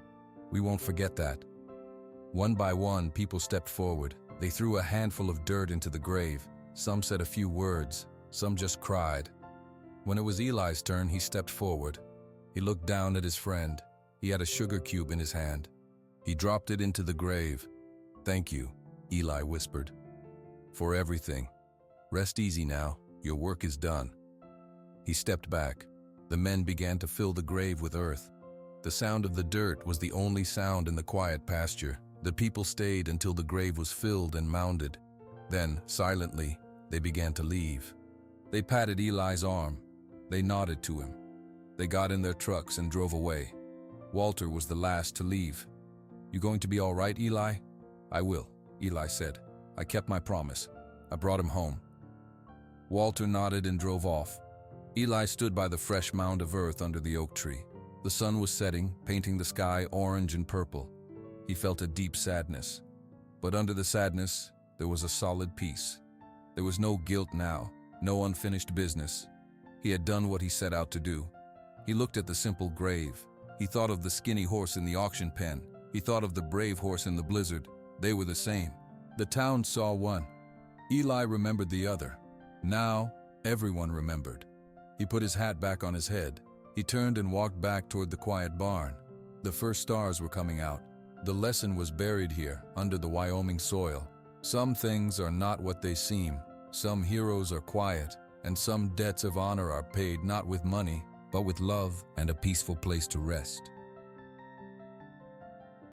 We won't forget that." One by one, people stepped forward. They threw a handful of dirt into the grave. Some said a few words. Some just cried. When it was Eli's turn, he stepped forward. He looked down at his friend. He had a sugar cube in his hand. He dropped it into the grave. "Thank you," Eli whispered, "for everything. Rest easy now, your work is done." He stepped back. The men began to fill the grave with earth. The sound of the dirt was the only sound in the quiet pasture. The people stayed until the grave was filled and mounded. Then, silently, they began to leave. They patted Eli's arm. They nodded to him. They got in their trucks and drove away. Walter was the last to leave. "You going to be all right, Eli?" "I will," Eli said. "I kept my promise. I brought him home." Walter nodded and drove off. Eli stood by the fresh mound of earth under the oak tree. The sun was setting, painting the sky orange and purple. He felt a deep sadness. But under the sadness, there was a solid peace. There was no guilt now, no unfinished business. He had done what he set out to do. He looked at the simple grave. He thought of the skinny horse in the auction pen. He thought of the brave horse in the blizzard. They were the same. The town saw one. Eli remembered the other. Now, everyone remembered. He put his hat back on his head. He turned and walked back toward the quiet barn. The first stars were coming out. The lesson was buried here, under the Wyoming soil. Some things are not what they seem. Some heroes are quiet, and some debts of honor are paid not with money, but with love and a peaceful place to rest.